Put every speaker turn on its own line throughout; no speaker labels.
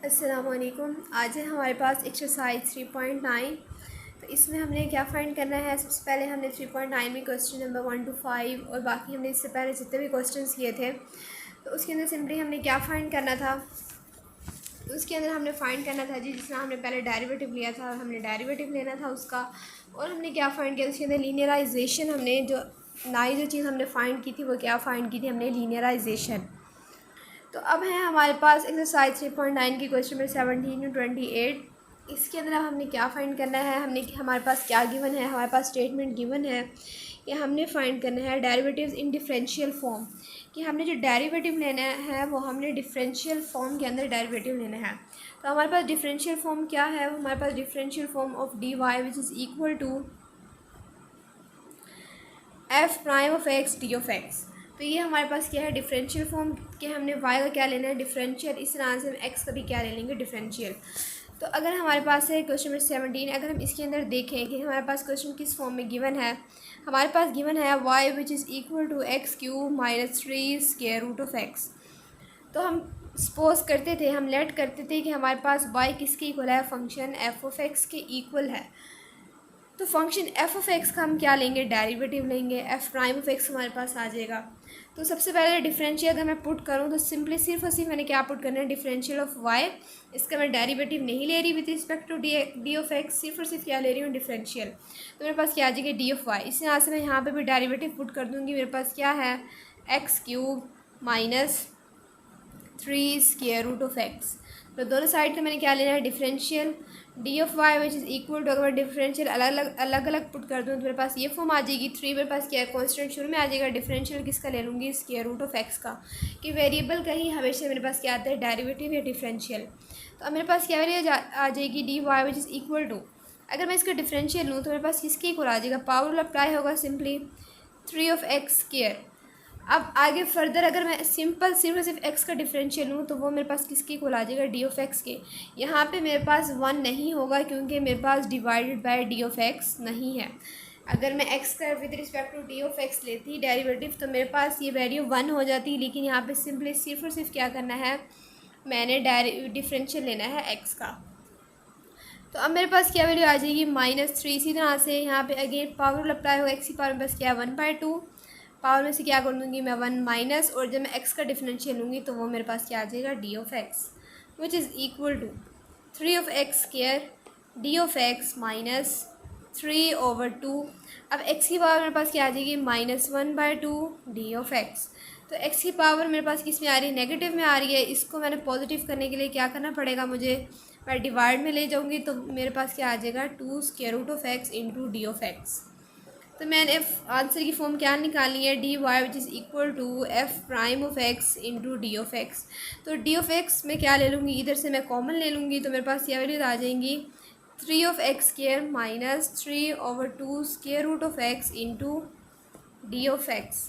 अस्सलामुअलैकुम। आज है हमारे पास एक्सरसाइज 3.9। तो इसमें हमने क्या फ़ाइंड करना है। सबसे पहले हमने 3.9 में क्वेश्चन नंबर 1 to 5 और बाकी हमने इससे पहले जितने भी क्वेश्चंस किए थे तो उसके अंदर सिंपली हमने क्या फ़ाइंड करना था। उसके अंदर हमने फ़ाइंड करना था जी, जिसमें हमने पहले डेरिवेटिव लिया था और हमने डेरिवेटिव लेना था उसका। और हमने क्या फ़ाइंड किया, उसके अंदर लीनियराइजेशन, हमने जो नई जो चीज़ हमने फ़ाइंड की थी वो क्या फ़ाइंड की थी, हमने लीनियराइजेशन। तो अब है हमारे पास एक्सरसाइज 3.9 की क्वेश्चन नंबर 17 to 28। इसके अंदर अब हमने क्या फ़ाइंड करना है, हमारे पास क्या गिवन है, हमारे पास स्टेटमेंट गिवन है कि हमने फ़ाइंड करना है डेरिवेटिव्स इन डिफरेंशियल फॉर्म, कि हमने जो डेरिवेटिव लेना है वो हमने डिफरेंशियल फॉर्म के अंदर डेरिवेटिव लेना है। तो हमारे पास डिफरेंशियल फॉर्म क्या है, हमारे पास differential form of d y which is equal to f prime of x d of x. तो ये हमारे पास क्या है, डिफरेंशियल फॉर्म के हमने वाई का क्या लेना है, डिफरेंशियल। इस तरह से हम एक्स का भी क्या ले लेंगे, डिफरेंशियल। तो अगर हमारे पास है क्वेश्चन नंबर 17, अगर हम इसके अंदर देखें कि हमारे पास क्वेश्चन किस फॉर्म में गिवन है, हमारे पास गिवन है y which is equal to x cube minus 3 square root of x. तो हम सपोज करते थे, हम लेट करते थे कि हमारे पास वाई किसके इक्वल है, फंक्शन एफ ऑफ एक्स के इक्वल है। तो फंक्शन एफ ऑफ एक्स का हम क्या लेंगे, डेरिवेटिव लेंगे। एफ प्राइम ऑफ एक्स हमारे पास आ जाएगा। तो सबसे पहले डिफरेंशियल अगर मैं पुट करूँ तो सिंपली सिर्फ और सिर्फ मैंने क्या पुट करना है, डिफरेंशियल ऑफ वाई। इसका मैं डेरिवेटिव नहीं ले रही with respect to d of x, सिर्फ और सिर्फ क्या ले रही हूँ, डिफरेंशियल। तो मेरे पास क्या आ जाएगा, डी ऑफ वाई। इस यहाँ से मैं यहाँ पर भी डेरिवेटिव पुट कर दूँगी। मेरे पास क्या है, x cube minus 3 square root of x. तो दोनों साइड पे मैंने क्या लेना है, differential. D of y which is equal to, अगर मैं डिफरेंशियल अलग अलग पुट कर दूँ तो मेरे पास ये फॉर्म आ जाएगी। 3 मेरे पास क्या है, कॉन्स्टेंट शुरू में आ जाएगा। डिफरेंशियल किसका ले लूँगी, स्क्वायर रूट ऑफ एक्स का, कि वेरिएबल का ही हमेशा मेरे पास क्या आता है, डेरिवेटिव या डिफरेंशियल। तो अब मेरे पास क्या वैल्यू आ जाएगी, d y which is equal to, अगर मैं इसका डिफरेंशियल लूँ तो मेरे पास किसके इक्वल आ जाएगा, पावर अप्लाई होगा सिंपली 3 ऑफ एक्स स्क्वायर। अब आगे फर्दर अगर मैं सिंपल सिर्फ एक्स का डिफरेंशियल लूँ तो वो मेरे पास किसके इक्वल आ जाएगा, डी ऑफ एक्स के। यहाँ पे मेरे पास 1 नहीं होगा क्योंकि मेरे पास divided by d of x नहीं है। अगर मैं एक्स का with respect to d of x लेती डेरिवेटिव तो मेरे पास ये वैल्यू 1 हो जाती, लेकिन यहाँ पे सिंपली सिर्फ और सिर्फ क्या करना है, मैंने डिफरेंशियल लेना है एक्स का। तो अब मेरे पास क्या वैल्यू आ जाएगी, -3। इसी तरह से यहाँ पे अगेन पावर अप्लाई होगा, एक्स की पावर में बस क्या है 1/2, पावर में से क्या कर दूँगी मैं 1 माइनस, और जब मैं एक्स का डिफरेंशियल लूँगी तो वो मेरे पास क्या आ जाएगा, d of x which is equal to 3 of x square d of x minus 3/2। अब एक्स की पावर मेरे पास क्या आ जाएगी, -1/2 डी ऑफ एक्स। तो एक्स की पावर मेरे पास किस में आ रही है, नेगेटिव में आ रही है। इसको मैंने पॉजिटिव करने के लिए क्या करना पड़ेगा मुझे, मैं डिवाइड में ले जाऊँगी तो मेरे पास क्या आ जाएगा, 2 square root of x into d of x. तो मैंने आंसर की फॉर्म क्या निकालनी है, d y which is equal to f prime of x into d of x. तो डी ऑफ एक्स में क्या ले लूँगी, इधर से मैं कॉमन ले लूँगी तो मेरे पास ये वैल्यूज आ जाएंगी 3 of x square minus 3/2 square root of x into d of x.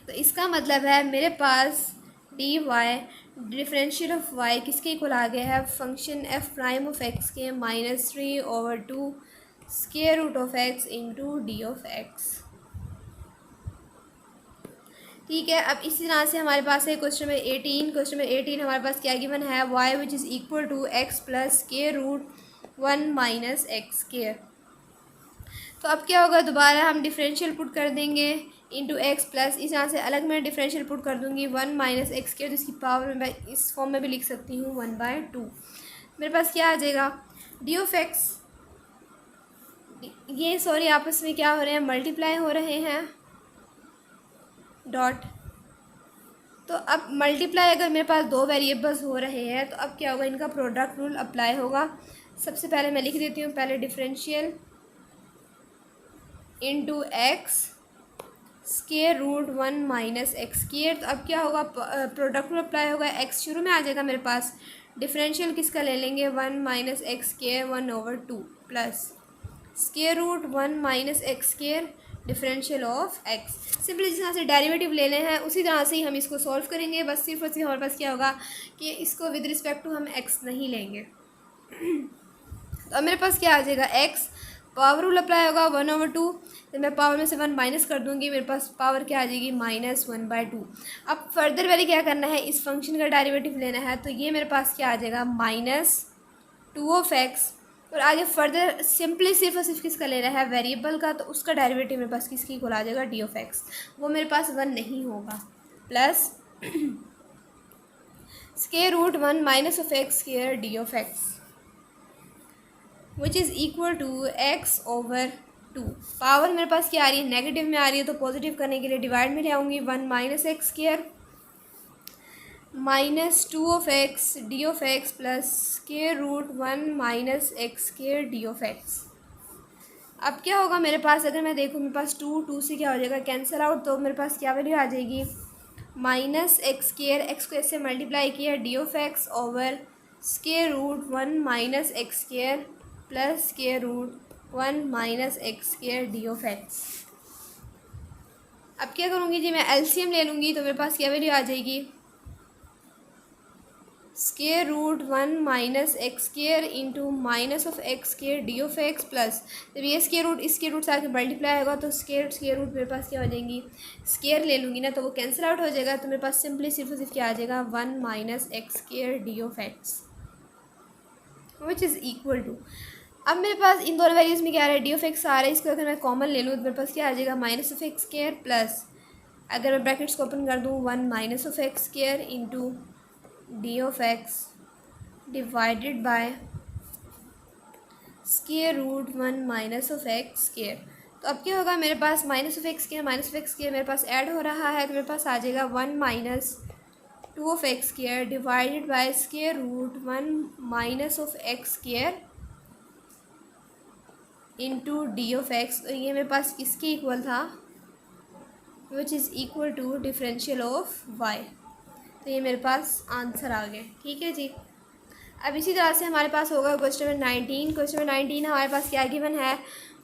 तो इसका मतलब है मेरे पास d y differential of y किसके इक्वल आ गया है, function f prime of x के -3/2 square root of x into d of x. ठीक है। अब इसी तरह से हमारे पास है क्वेश्चन नंबर 18। क्वेश्चन नंबर 18 हमारे पास क्या गिवन है, y which is equal to x plus square root 1 minus x square. तो अब क्या होगा, दोबारा हम डिफरेंशियल पुट कर देंगे इंटू एक्स प्लस, इस यहाँ से अलग मैं डिफरेंशियल पुट कर दूँगी 1 माइनस एक्स स्क्वायर, जिसकी पावर मैं इस फॉर्म में भी लिख सकती हूँ 1/2। मेरे पास क्या आ जाएगा, डी ऑफ एक्स, ये सॉरी आपस में क्या हो रहे हैं, मल्टीप्लाई हो रहे हैं डॉट। तो अब मल्टीप्लाई अगर मेरे पास दो वेरिएबल्स हो रहे हैं तो अब क्या होगा, इनका प्रोडक्ट रूल अप्लाई होगा। सबसे पहले मैं लिख देती हूँ, पहले differential into x square root 1 minus x square. तो अब क्या होगा, प्रोडक्ट रूल अप्लाई होगा, एक्स शुरू में आ जाएगा मेरे पास, डिफरेंशियल किसका ले लेंगे 1 minus x square 1/2 plus square root 1 minus x square differential of x. Simply जिस तरह से डेरिवेटिव लेने हैं उसी तरह से ही हम इसको सॉल्व करेंगे। बस सिर्फ और सिर्फ हमारे पास क्या होगा कि इसको विद रिस्पेक्ट टू हम एक्स नहीं लेंगे। तो अब मेरे पास क्या आ जाएगा, एक्स पावर रूल अप्लाई होगा 1/2। तो मैं पावर में से 1 माइनस कर दूंगी, मेरे पास पावर क्या आ जाएगी -1/2। अब फर्दर मैंने क्या करना है, इस फंक्शन का डेरिवेटिव लेना है, तो ये मेरे पास क्या आ जाएगा -2 और आगे फर्दर सिंपली सिर्फ और सिर्फ किसका लेना है, वेरिएबल का, तो उसका डेरिवेटिव मेरे पास किसकी इक्वल आ जाएगा d, वो मेरे पास 1 नहीं होगा, plus √1 -(x²) d which is equal to x/2। Power मेरे पास क्या आ रही है, नेगेटिव में आ रही है, तो पॉजिटिव करने के लिए डिवाइड में ले आऊँगी, 1 -(x²) -2 d plus √1 -(x² d। अब क्या होगा मेरे पास, अगर मैं देखूँ मेरे पास 2 से क्या हो जाएगा, कैंसिल आउट, तो मेरे पास क्या वैल्यू आ जाएगी -(x²), x को इससे मल्टीप्लाई किया d over √1 -(x² plus √1 -(x² d। अब क्या करूँगी जी, मैं एलसीएम ले लूँगी, तो मेरे पास क्या वैल्यू आ जाएगी √1 -(x² into -(x² d) plus, जब ये स्केयर रूट इसके रूट से आके मल्टीप्लाई होगा तो स्केयर रूट मेरे पास क्या हो जाएंगी, स्केयर ले लूँगी ना, तो वो कैंसिल आउट हो जाएगा, तो मेरे पास सिंपली सिर्फ क्या आ जाएगा 1 -(x² d) which is equal to, अब मेरे पास इन दोनों वैल्यूज़ में क्या आ रहा है, d आ रहा है, इसको अगर मैं कॉमन ले लूँ तो मेरे पास क्या आ जाएगा -(x² प्लस, अगर मैं ब्रैकेट्स को ओपन कर दूँ 1 -(x² into d divided by √1 -(x²। तो अब क्या होगा मेरे पास -(x²) मेरे पास ऐड हो रहा है, तो मेरे पास आ जाएगा 1 -(2)(x² divided by √1 -(x² into d। तो ये मेरे पास किसके इक्वल था, which is equal to differential of y। तो ये मेरे पास आंसर आ गया, ठीक है जी। अब इसी तरह से हमारे पास होगा क्वेश्चन नंबर 19। क्वेश्चन नंबर 19 हमारे पास क्या गिवन है,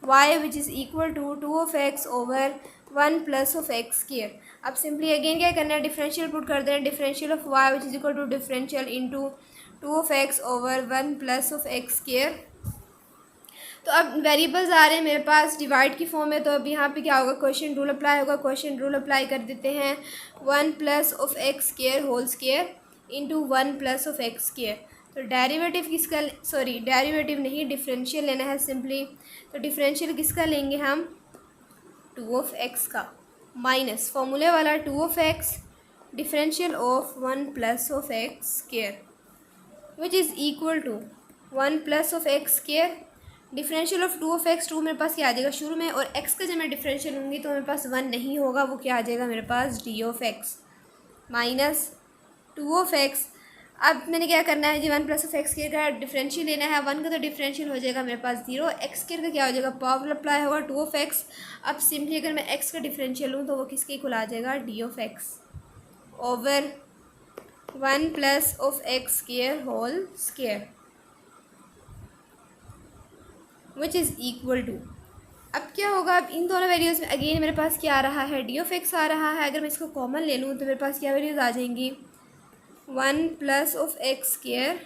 y which is equal to 2 over 1 plus (x²). अब सिंपली अगेन क्या करना है, डिफरेंशियल पुट कर देना, differential of y which is equal to differential into 2 over 1 plus (x²). तो अब वेरिएबल्स आ रहे हैं मेरे पास डिवाइड की फॉर्म में, तो अब यहाँ पे क्या होगा, क्वेश्चन रूल अप्लाई होगा। क्वेश्चन रूल अप्लाई कर देते हैं, 1 plus (x² whole square into 1 plus (x²). तो डेरिवेटिव किसका, सॉरी डेरिवेटिव नहीं, डिफरेंशियल लेना है सिंपली, तो डिफरेंशियल किसका लेंगे हम, 2 का, माइनस फॉर्मूले वाला 2 differential of 1 plus (x²) which is equal to 1 plus (x²) differential of 2 मेरे पास क्या आ जाएगा शुरू में, और x का जब मैं डिफरेंशियल लूँगी तो मेरे पास 1 नहीं होगा, वो क्या आ जाएगा मेरे पास d माइनस 2। अब मैंने क्या करना है जी, 1 प्लस (x² का डिफरेंशियल लेना है, 1 का तो डिफरेंशियल हो जाएगा मेरे पास 0, (x² का क्या हो जाएगा, पावर अप्लाई होगा 2 अब सिंपली अगर मैं x का डिफरेंशियल लूँ तो वो किसके इक्वल आ जाएगा, d over 1 plus (x² whole square which is equal to. अब क्या होगा, अब इन दोनों वैल्यूज़ में अगेन मेरे पास क्या आ रहा है, d आ रहा है, अगर मैं इसको कॉमन ले लूँ तो मेरे पास क्या वैल्यूज़ आ जाएंगी, 1 प्लस (x²),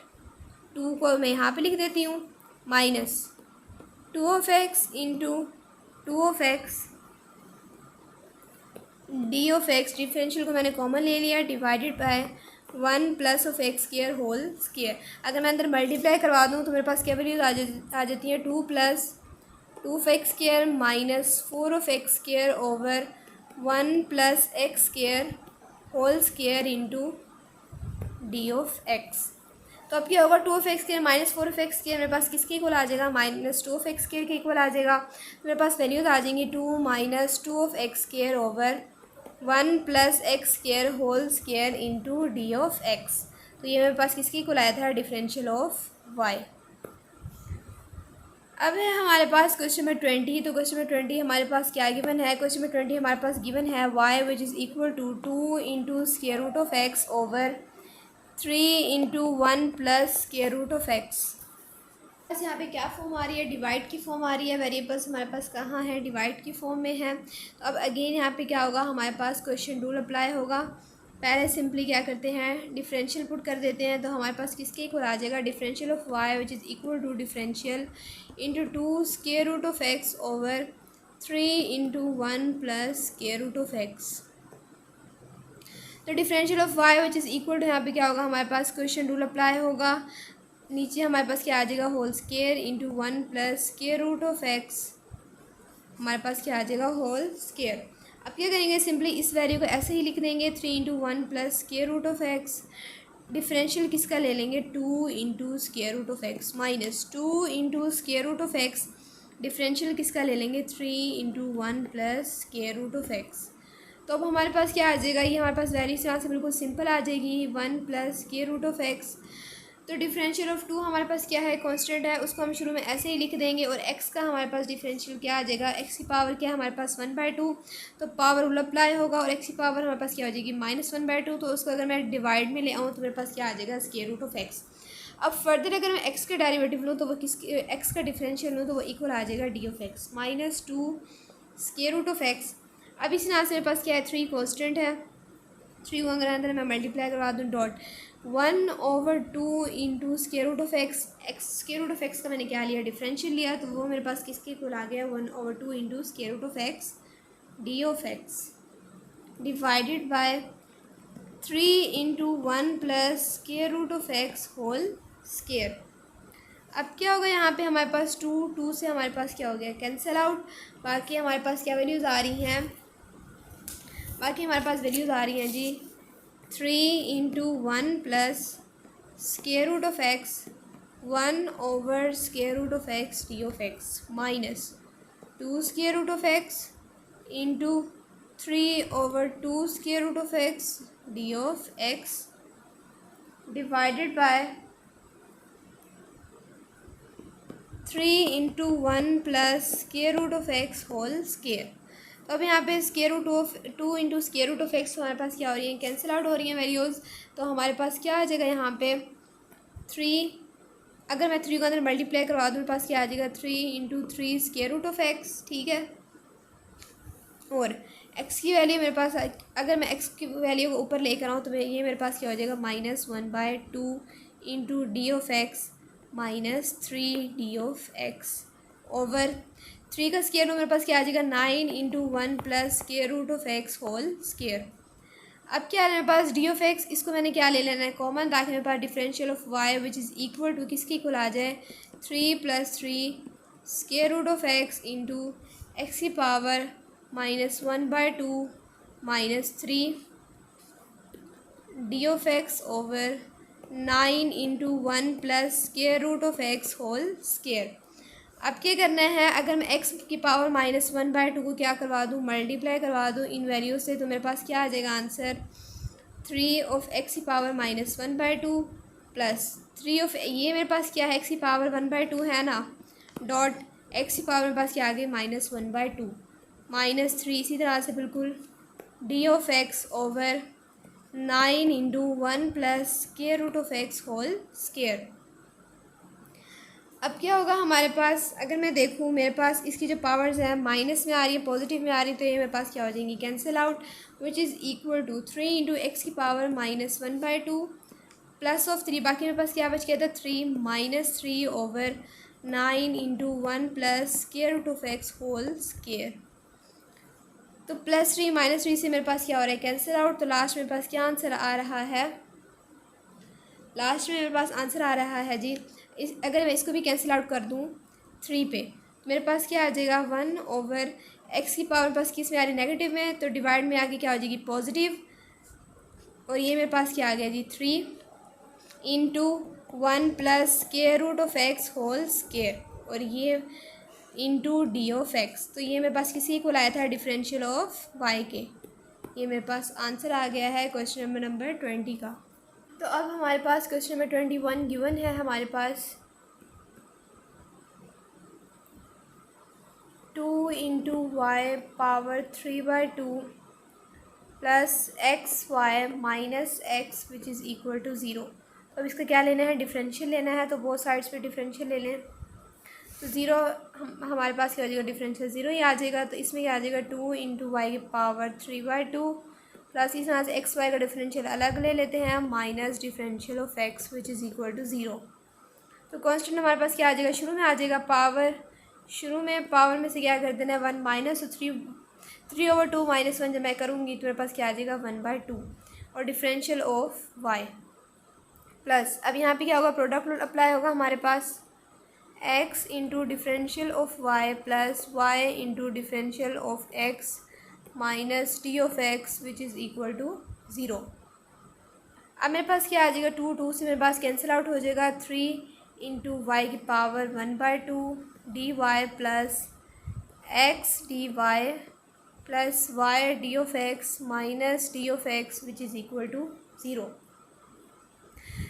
2 को मैं यहाँ पे लिख देती हूँ, माइनस 2 इंटू 2 d डिफरेंशियल को मैंने कॉमन ले लिया, divided by 1 plus (x² whole square. अगर मैं अंदर मल्टीप्लाई करवा दूँ तो मेरे पास क्या वैल्यूज आ जाती है, 2 plus 2x² minus 4(x² over 1 plus (x² whole square into d। तो अब क्या होगा, 2(x² माइनस 4(x² मेरे पास किसके इक्वल आ जाएगा, -2(x² के इक्वल आ जाएगा। तो मेरे पास वैल्यूज आ जाएंगी 2 minus 2(x² over 1 plus (x² whole square into d। तो ये मेरे पास किसकी इक्वल आया था, डिफरेंशियल ऑफ y। अब है हमारे पास क्वेश्चन नंबर 20। तो क्वेश्चन नंबर 20 हमारे पास क्या गिवन है, क्वेश्चन नंबर 20 हमारे पास गिवन है y which is equal to 2 into square root of x over 3 into 1 plus square root of x। बस यहाँ पे क्या फॉर्म आ रही है, डिवाइड की फॉर्म आ रही है, वेरिएबल्स हमारे पास कहाँ है, डिवाइड की फॉर्म में है। तो अब अगेन यहाँ पे क्या होगा, हमारे पास क्वेश्चन रूल अप्लाई होगा, पहले सिंपली क्या करते हैं, डिफरेंशियल पुट कर देते हैं। तो हमारे पास किसके इक्वल आ जाएगा, differential of y which is equal to differential into 2 square root of x over 3 into 1 plus square root of x. तो differential of y which is equal to, यहाँ पे क्या होगा, हमारे पास क्वेश्चन रूल अप्लाई होगा। नीचे हमारे पास क्या आ जाएगा, whole square into 1 plus square root of x, हमारे पास क्या आ जाएगा, होल स्क्वायर। अब क्या करेंगे, सिंपली इस वैल्यू को ऐसे ही लिख देंगे, 3 into 1 plus square root of x. Differential किसका ले लेंगे, 2 into square root of x minus 2 into square root of x. Differential किसका ले लेंगे, 3 into 1 plus square root of x. तो अब हमारे पास क्या आ जाएगा, ये हमारे पास वैल्यू यहाँ से बिल्कुल सिंपल आ जाएगी, 1 plus square root of x. तो डिफरेंशियल ऑफ 2 हमारे पास क्या है, कांस्टेंट है, उसको हम शुरू में ऐसे ही लिख देंगे। और x का हमारे पास डिफरेंशियल क्या आ जाएगा, x की पावर क्या है हमारे पास 1/2, तो पावर रूल अप्लाई होगा। और x की पावर हमारे पास क्या हो जाएगी, -1/2। तो उसको अगर मैं डिवाइड में ले आऊँ तो मेरे पास क्या आ जाएगा, स्क्वायर रूट ऑफ x। अब फर्दर अगर मैं x का डेरिवेटिव लूँ तो वो x का डिफरेंशियल लूँ तो वो इक्वल आ जाएगा d of x -2 square root of x। अब इस यहाँ से मेरे पास क्या है, 3 कॉन्स्टेंट है, 3 को अगर अंदर मैं मल्टीप्लाई करवा दूँ, dot 1/2 into square root of x. Square root of x का मैंने क्या लिया, डिफरेंशियल लिया, तो वो मेरे पास किसके इक्वल आ गया, 1/2 into square root of x d of x divided by 3 into 1 plus square root of x whole square. अब क्या होगा, यहाँ पे हमारे पास 2 से हमारे पास क्या हो गया, कैंसिल आउट। बाकी हमारे पास क्या वैल्यूज़ आ रही हैं, बाकी हमारे पास वैल्यूज़ आ रही हैं जी, 3 into 1 plus square root of x 1 over square root of x d of x minus 2 square root of x into 3 over 2 square root of x d of x divided by 3 into 1 plus square root of x whole square. तो अब यहाँ पे square root of 2 into square root of x हमारे पास क्या हो रही है, कैंसिल आउट हो रही हैं वैल्यूज़। तो हमारे पास क्या आ जाएगा, यहाँ पे 3, अगर मैं 3 को अंदर मल्टीप्लाई करवा दूँ मेरे पास क्या आ जाएगा, 3 into 3 square root of x, ठीक है। और x की वैल्यू मेरे पास, अगर मैं x की वैल्यू को ऊपर लेकर आऊँ तो ये मेरे पास क्या हो जाएगा, -1/2 into d of x -3 d of x over 3 का स्क्वायर रूट मेरे पास क्या आ जाएगा, 9 into 1 plus square root of x whole square. अब क्या है मेरे पास, डी ऑफ एक्स, इसको मैंने क्या ले लेना है, कॉमन, ताकि मेरे पास differential of y which is equal to किसके इक्वल आ जाए, 3 + 3 square root of x into x की power -1/2 -3 d of x over 9 into 1 plus square root of x whole square. अब क्या करना है, अगर मैं x की पावर -1/2 को क्या करवा दूँ, मल्टीप्लाई करवा दूँ इन वैल्यूज से, तो मेरे पास क्या आ जाएगा आंसर, 3 ऑफ x की पावर -1/2 प्लस 3 ऑफ, ये मेरे पास क्या है, x की पावर 1/2 है ना, डॉट x की पावर मेरे पास क्या आ गई, -1/2 -3, इसी तरह से बिल्कुल d of x over 9 into 1 plus square root of x whole square. अब क्या होगा हमारे पास, अगर मैं देखूँ मेरे पास इसकी जो पावर्स हैं माइनस में आ रही है, पॉजिटिव में आ रही है, तो ये मेरे पास क्या हो जाएंगी, cancel out, which is equal to 3 into x की पावर -1/2 प्लस ऑफ 3, बाकी मेरे पास क्या बच गया था, 3 -3 over 9 into 1 plus square root of x whole square. तो +3 -3 से मेरे पास क्या हो रहा है, कैंसिल आउट। तो लास्ट मेरे पास क्या आंसर आ रहा है, लास्ट में मेरे पास आंसर आ रहा है जी, अगर मैं इसको भी कैंसिल आउट कर दूँ 3 पे, मेरे पास क्या आ जाएगा, 1 ओवर एक्स की पावर पास किस में आ रही है, नेगेटिव में, तो डिवाइड में आके क्या हो जाएगी, पॉजिटिव। और ये मेरे पास क्या आ गया जी, 3 into 1 plus square root of x whole square, और ये इंटू डी ऑफ एक्स। तो ये मेरे पास किसी को लाया था, डिफरेंशियल ऑफ वाई के। ये मेरे पास आंसर आ गया है क्वेश्चन नंबर 20 का। तो अब हमारे पास क्वेश्चन नंबर 21 गिवन है हमारे पास, 2 into y power 3/2 plus x y minus x which is equal to 0। तो अब इसका क्या लेना है, डिफरेंशियल लेना है, तो बोथ साइड्स पे डिफरेंशियल ले लें। तो 0 हमारे पास क्या हो जाएगा, डिफरेंशियल 0 ही आ जाएगा। तो इसमें क्या आ जाएगा, 2 इंटू वाई की पावर 3/2 प्लस इस तरह से एक्स वाई का डिफरेंशियल अलग ले लेते हैं, minus differential of x which is equal to zero. तो कांस्टेंट हमारे पास क्या आ जाएगा, शुरू में आ जाएगा पावर, शुरू में पावर में से क्या कर देना है 1 माइनस, तो 3/2 माइनस 1 जब मैं करूँगी तो मेरे पास क्या आ जाएगा 1/2 और डिफरेंशियल ऑफ वाई प्लस, अब यहाँ पे क्या होगा, प्रोडक्ट रूल अप्लाई होगा हमारे पास, x into differential of y plus y into differential of x minus t of x which is equal to zero. अब मेरे पास क्या आ जाएगा, 2 से मेरे पास कैंसिल आउट हो जाएगा, 3 इंटू वाई की power 1/2 d y plus x d y plus y d of x minus d of x which is equal to zero.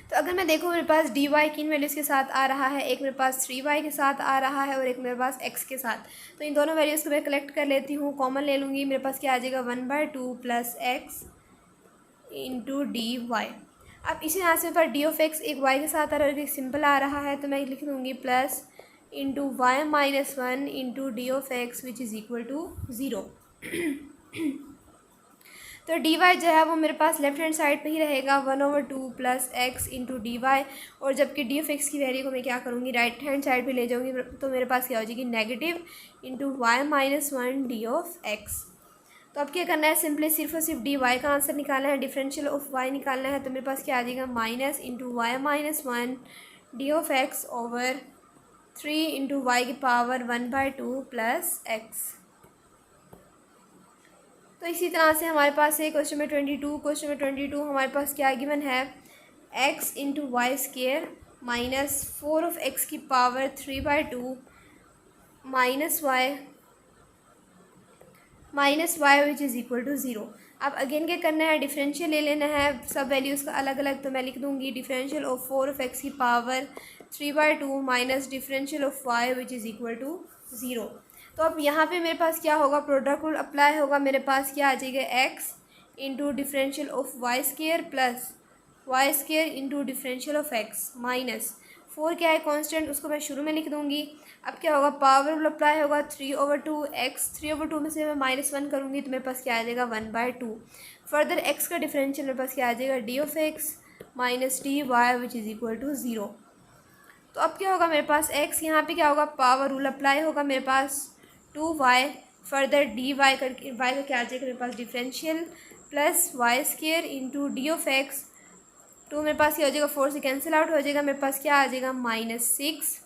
तो अगर मैं देखूँ मेरे पास डी वाई किन वैल्यूज़ के साथ आ रहा है, एक मेरे पास 3y के साथ आ रहा है और एक मेरे पास x के साथ, तो इन दोनों वैल्यूज़ को मैं कलेक्ट कर लेती हूँ, कॉमन ले लूँगी, मेरे पास क्या आ जाएगा 1/2 plus x into d y. अब इसी तरह से पर डी ऑफ एक्स एक y के साथ आ रहा है और एक सिंपल आ रहा है, तो मैं लिख दूँगी plus into y minus 1 into d of x which is equal to zero. तो डी वाई जो है वो मेरे पास लेफ्ट हैंड साइड पे ही रहेगा 1/2 plus x into d y, और जबकि डी ऑफ एक्स की वैल्यू को मैं क्या करूँगी राइट हैंड साइड पे ले जाऊँगी, तो मेरे पास क्या हो जाएगी negative into y minus 1 d of x. तो अब क्या करना है, सिंपली सिर्फ और सिर्फ डी वाई का आंसर निकालना है, डिफरेंशियल ऑफ वाई निकालना है, तो मेरे पास क्या आ जाएगा minus into y minus 1 d of x over 3 into y की पावर 1/2 प्लस एक्स। तो इसी तरह से हमारे पास है क्वेश्चन नंबर 22 हमारे पास क्या गिवन है, x into y square minus 4 of x की power 3/2 minus y which is equal to zero. अब अगेन क्या करना है, डिफरेंशियल ले लेना है सब वैल्यूज़ का अलग अलग, तो मैं लिख दूँगी डिफरेंशियल ऑफ 4 ऑफ एक्स की power 3/2 minus differential of y which is equal to zero. तो अब यहाँ पे मेरे पास क्या होगा, प्रोडक्ट रूल अप्लाई होगा, मेरे पास क्या आ जाएगा x into differential of y square plus y square into differential of x minus 4 क्या है कांस्टेंट, उसको मैं शुरू में लिख दूँगी। अब क्या होगा, पावर रूल अप्लाई होगा, 3/2 x, 3/2 में से मैं -1 करूँगी तो मेरे पास क्या आ जाएगा 1/2। फर्दर x का डिफरेंशियल मेरे पास क्या आ जाएगा d of x minus d y which is equal to zero. तो अब क्या होगा, मेरे पास x यहाँ पे क्या होगा, पावर रूल अप्लाई होगा, मेरे पास 2y फर्दर डी वाई करके वाई का क्या आ जाएगा मेरे पास differential plus y square into d of x, 2 मेरे पास क्या हो जाएगा 4 से कैंसिल आउट हो जाएगा, मेरे पास क्या आ जाएगा -6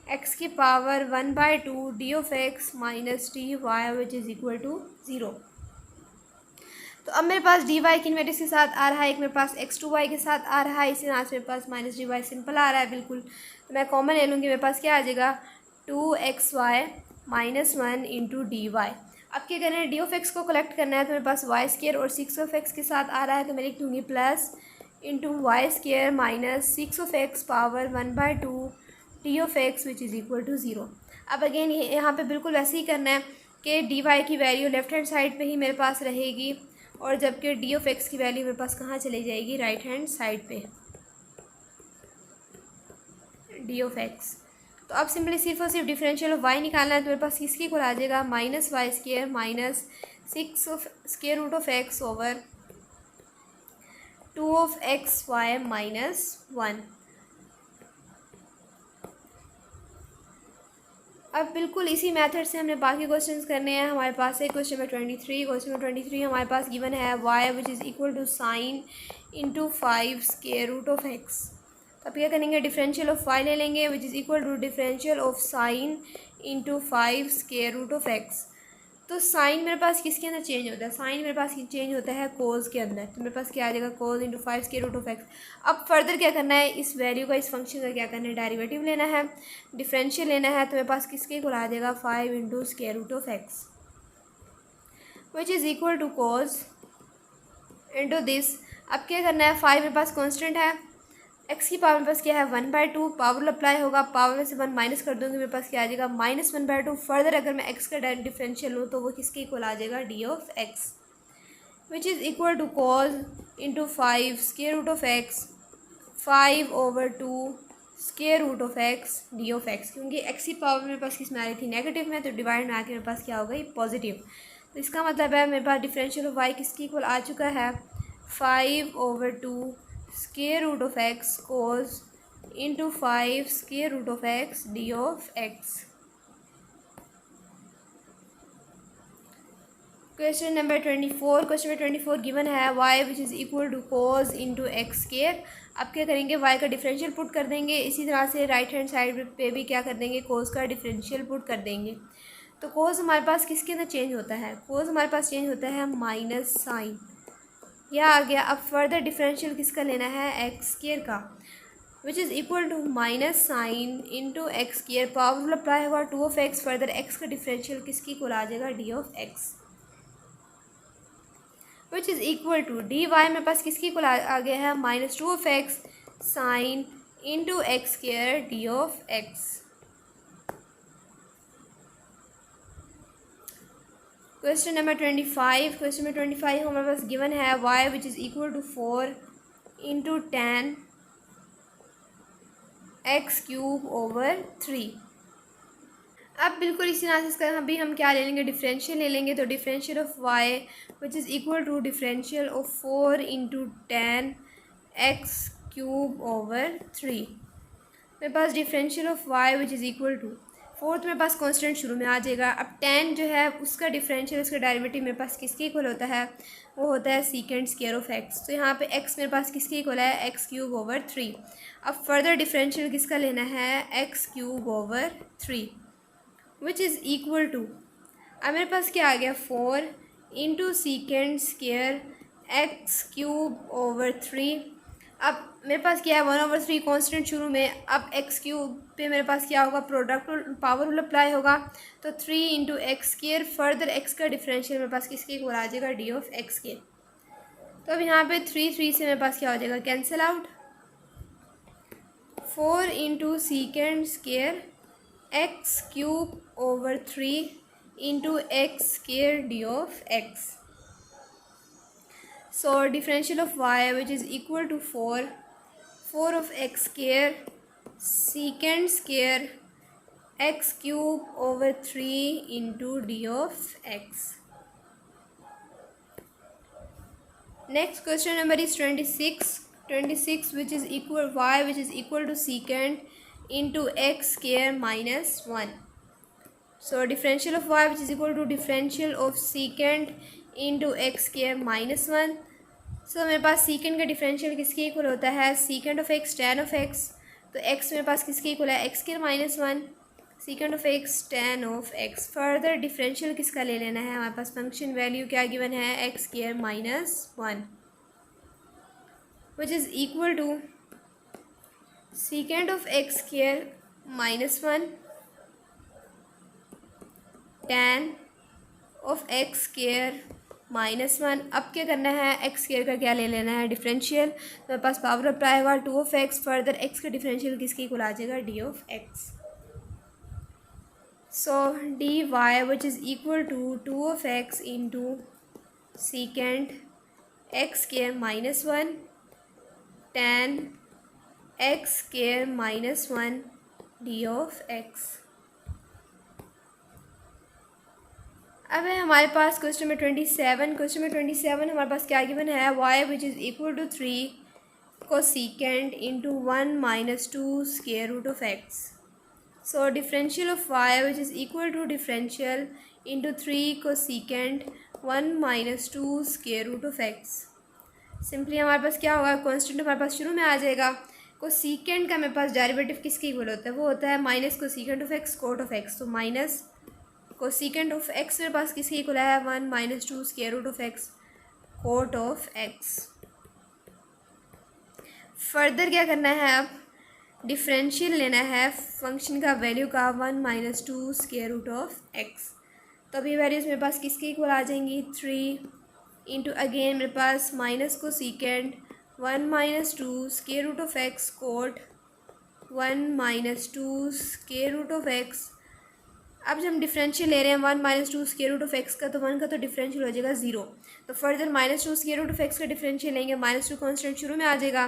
एक्स की power 1/2 d of x minus d y which is equal to zero. तो अब मेरे पास डी वाई किन वैल्यूज़ के साथ आ रहा है, एक मेरे पास x2y के साथ आ रहा है, इसी तरह से मेरे पास माइनस डी वाई सिंपल आ रहा है बिल्कुल, तो मैं कॉमन ले लूँगी, मेरे पास क्या आ जाएगा 2xy minus 1 into d y. अब क्या करना है, डी ऑफ एक्स को कलेक्ट करना है, तो मेरे पास वाई स्केयर और 6 ऑफ एक्स के साथ आ रहा है, तो मैं लिख दूँगी plus into y square minus 6 of x power 1/2 d of x which is equal to zero. अब अगेन यहाँ पे बिल्कुल वैसे ही करना है कि डी वाई की वैल्यू लेफ्ट हैंड साइड पे ही मेरे पास रहेगी, और जबकि डी ऑफ एक्स की वैल्यू मेरे पास कहाँ चली जाएगी, राइट हैंड साइड पे डी ऑफ एक्स। तो अब सिंपली सिर्फ और सिर्फ डिफरेंशियल ऑफ वाई निकालना है, तो मेरे पास किसकी को आ जाएगा minus y square minus 6 of square root of x over 2 of x y minus 1। अब बिल्कुल इसी मेथड से हमने बाकी क्वेश्चंस करने हैं। हमारे पास है क्वेश्चन नंबर 23 हमारे पास गिवन है y which is equal to sine into 5 square root of x. तो अब क्या करेंगे, डिफरेंशियल ऑफ y ले लेंगे which is equal to differential of sine into 5 square root of x. तो साइन मेरे पास किसके अंदर चेंज होता है, साइन मेरे पास चेंज होता है कोज के अंदर, तो मेरे पास क्या आ जाएगा cos into 5 square root of x. अब फर्दर क्या करना है, इस वैल्यू का इस फंक्शन का क्या करना है, डेरिवेटिव लेना है, डिफरेंशियल लेना है, तो मेरे पास किसके को आ जाएगा 5 into square root of x which is equal to cos into this. अब क्या करना है, 5 मेरे पास कॉन्स्टेंट है, एक्स की पावर मेरे पास क्या है 1/2, पावर अप्लाई होगा, पावर में से 1 माइनस कर दूँगी, मेरे पास क्या आ जाएगा -1/2। फर्दर अगर मैं एक्स का डिफरेंशियल लूँ तो वो किसके इक्वल आ जाएगा d of x which is equal to cos into 5 square root of x 5/2 square root of x d of x, क्योंकि एक्स की पावर मेरे पास किस में आ रही थी नेगेटिव में, तो डिवाइड में आके मेरे पास क्या होगा ये पॉजिटिव। तो इसका मतलब है मेरे पास डिफरेंशियल ऑफ वाई किसकी इक्वल आ चुका है 5/2 square root of x cos into 5 square root of x d of x. Question number 24। Question number 24 given है y which is equal to cos into x square. अब क्या करेंगे y का differential put कर देंगे, इसी तरह से राइट हैंड साइड पे भी क्या कर देंगे कोस का डिफरेंशियल पुट कर देंगे। तो कोस हमारे पास किसके अंदर चेंज होता है, कोस हमारे पास चेंज होता है माइनस साइन, यह आ गया। अब फर्दर डिफरेंशियल किसका लेना है एक्स स्क्वायर का, which is equal to minus sine into x square, power apply होगा 2 ऑफ एक्स, फर्दर एक्स का डिफरेंशियल किसकी इक्वल आ जाएगा d of x, which is equal to d y मेरे पास किसकी इक्वल आ गया है -2 of x sine into x square d of x. Question number 25। Question number 25 हमारे पास गिवन है y which is equal to 4 into 10 x cube over 3। अब बिल्कुल इसी तरह से इसका अभी हम क्या ले लेंगे डिफरेंशियल ले लेंगे। तो differential of y which is equal to differential of 4 into 10 x cube over 3। मेरे पास differential of y which is equal to 4 तो मेरे पास कांस्टेंट शुरू में आ जाएगा। अब 10 जो है उसका डिफरेंशियल उसका डेरिवेटिव मेरे पास किसके इक्वल होता है, वो होता है सीकेंड स्क्वायर ऑफ x। तो यहाँ पे x मेरे पास किसके इक्वल है एक्स क्यूब ओवर 3। अब फर्दर डिफरेंशियल किसका लेना है x cube over 3 which is equal to, अब मेरे पास क्या आ गया 4 into secant square x cube over 3। अब मेरे पास क्या है 1/3 कांस्टेंट शुरू में। अब एक्स क्यूब पे मेरे पास क्या होगा प्रोडक्ट पावर रूल अप्लाई होगा, तो 3 into x square, further x का डिफरेंशियल मेरे पास किसके इक्वल आ जाएगा डी ऑफ एक्स के। तो अब यहाँ पे 3 से मेरे पास क्या हो जाएगा cancel out, 4 into secant square x cube over 3 into x square d of x. So differential of y which is equal to 4 of x square secant square x cube over 3 into d of x. Next question number is 26. 26 which is equal y which is equal to secant into x square minus 1. So differential of y which is equal to differential of secant into x square minus 1। So मेरे पास secant का differential किसके equal होता है secant of x tan of x. तो x मेरे पास किसके इक्वल है x square minus 1 secant of x tan of x. Further differential किसका ले लेना है, हमारे पास फंक्शन वैल्यू क्या गिवन है x square minus 1 which is equal to secant of x square minus 1 ten of x square minus 1। अब क्या करना है एक्स स्क्वायर का क्या ले लेना है डिफरेंशियल। तो मेरे पास पावर अप्लाई होगा 2 ऑफ एक्स, फर्दर एक्स का डिफरेंशियल किसके इक्वल आ जाएगा d of x. So d y which is equal to 2 of x into secant x square minus 1 tan x square minus 1 d of x. अब है हमारे पास question number 27। Question number 27 हमारे पास क्या गिवन है y which is equal to 3 cosecant into 1 minus 2 square root of x. So differential of y which is equal to differential into 3 cosecant 1 minus 2 square root of x. Simply हमारे पास क्या होगा constant हमारे पास शुरू में आ जाएगा। कोसेकेंड का मेरे पास डेरिवेटिव किसके इक्वल होता है, वो होता है minus cosecant of x cot of x. तो माइनस कोसेकेंड ऑफ एक्स मेरे पास किसके इक्वल है 1 minus 2 square root of x cot of x. Further क्या करना है अब डिफरेंशियल लेना है फंक्शन का वैल्यू का 1 minus 2 square root of x. तो अभी वैल्यूज़ मेरे पास किसके इक्वल आ जाएंगी 3 इंटू अगेन मेरे पास minus cosecant 1 minus 2 square root of x cot 1 minus 2 square root of x. अब जब हम डिफरेंशियल ले रहे हैं 1 minus 2 square root of x का, तो 1 का तो डिफरेंशियल हो जाएगा 0। तो further minus 2 square root of x का डिफरेंशियल लेंगे, माइनस 2 कॉन्स्टेंट शुरू में आ जाएगा।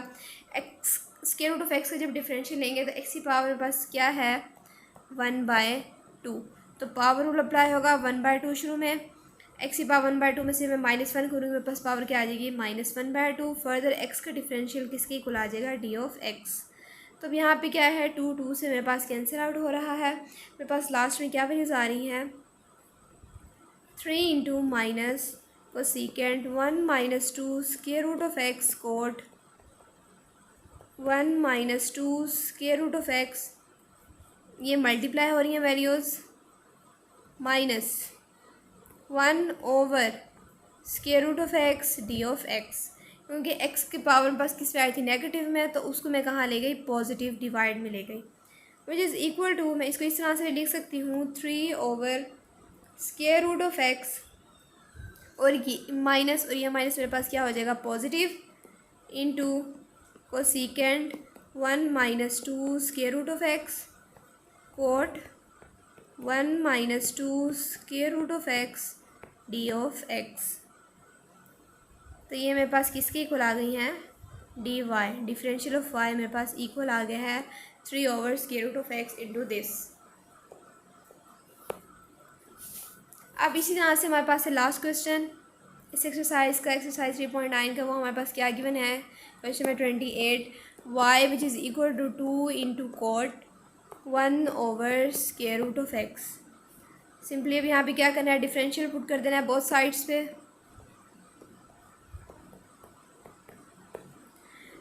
X square root of x का जब डिफरेंशियल लेंगे तो एक्स की पावर मेरे पास क्या है 1/2। तो पावर रूल अप्लाई होगा 1/2 शुरू में, एक्स की पावर 1/2 में से मैं -1 करूँगी, मेरे पास पावर क्या आ जाएगी -1/2। फर्दर एक्स का डिफरेंशियल किसके इक्वल आ जाएगा डी ऑफ एक्स। तो अब यहाँ पे क्या है 2 से मेरे पास कैंसिल आउट हो रहा है। मेरे पास लास्ट में क्या वैल्यूज़ आ रही हैं 3 into minus cosecant 1 - 2 square root of x cot 1 - 2 square root of x, ये मल्टीप्लाई हो रही हैं values -1/, square root of x d of x. क्योंकि एक्स की पावर बस किस पे आई थी नेगेटिव में, तो उसको मैं कहाँ ले गई पॉजिटिव डिवाइड में ले गई, विच इज़ इक्वल टू, मैं इसको इस तरह से लिख सकती हूँ 3/, स्क्वायर रूट ऑफ एक्स और ये माइनस, और ये माइनस मेरे पास क्या हो जाएगा positive, into cosecant 1 - 2 square root of x cot 1 - 2 square root of x d of x. तो ये मेरे पास किसके इक्वल आ गई हैं d y, differential of y मेरे पास इक्वल आ गया है 3/, square root of x into this. अब इसी तरह से हमारे पास है लास्ट क्वेश्चन इस एक्सरसाइज का, एक्सरसाइज 3.9 का। वो हमारे पास क्या गिवन है क्वेश्चन में 28, y which is equal to 2 into cot 1/, square root of x. Simply अब यहाँ पे क्या करना है डिफरेंशियल पुट कर देना है बोथ साइड्स पे।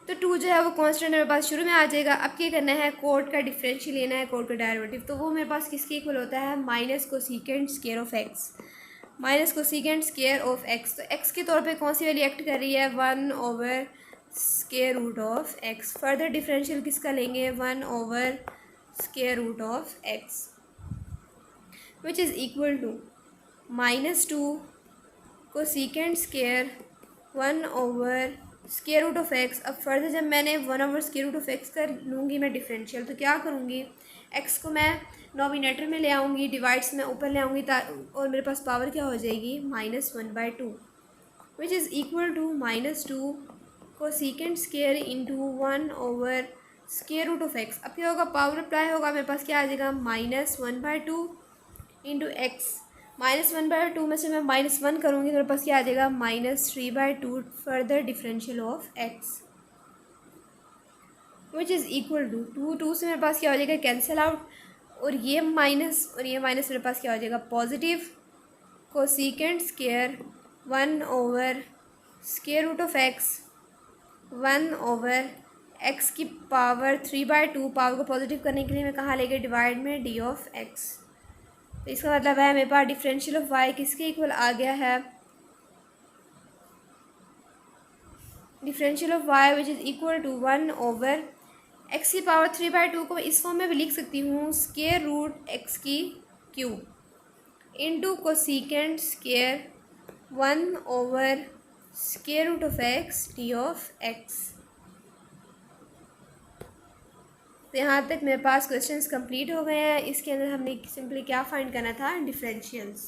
तो 2 जो है वो कांस्टेंट मेरे पास शुरू में आ जाएगा। अब क्या करना है कोट का डिफरेंशियल लेना है, कोट का डेरिवेटिव, तो वो मेरे पास किसके इक्वल होता है minus cosecant square of x, minus cosecant square of x. तो एक्स के तौर पे कौन सी वैल्यू एक्ट कर रही है 1/, square root of x. Further differential किसका लेंगे 1/, square root of x, which is equal to -2 cosecant square 1/, square root of x. अब फर्दर जब मैंने 1/, स्क्वायर रूट ऑफ एक्स कर लूँगी मैं डिफरेंशियल, तो क्या करूँगी एक्स को मैं नॉमिनेटर में ले आऊँगी, डिवाइड्स में ऊपर ले आऊँगी, और मेरे पास पावर क्या हो जाएगी -1/2, which is equal to -2 cosecant square into 1/, square root of x. अब क्या होगा पावर अप्लाई होगा, मेरे पास क्या आ जाएगा -1/2 इंटू एक्स। -1/2 में से मैं -1 करूँगी तो मेरे पास क्या आ जाएगा -3/2। Further differential of x, which is equal to 2 से मेरे पास क्या हो जाएगा कैंसिल आउट, और ये माइनस और ये माइनस मेरे पास क्या हो जाएगा positive cosecant square 1/, square root of x 1/, x की पावर 3/2। पावर को पॉजिटिव करने के लिए मैं कहाँ ले गई डिवाइड में डी ऑफ एक्स। तो इसका मतलब है मेरे पास डिफरेंशियल ऑफ वाई किसके इक्वल आ गया है differential of y which is equal to 1/, x की पावर 3/2 को इस फॉर्म में भी लिख सकती हूँ स्क्वायर रूट एक्स की cube into cosecant square 1/, square root of x d of x. तो यहाँ तक मेरे पास क्वेश्चंस कंप्लीट हो गए हैं। इसके अंदर हमने सिंपली क्या फाइंड करना था डिफरेंशियल्स।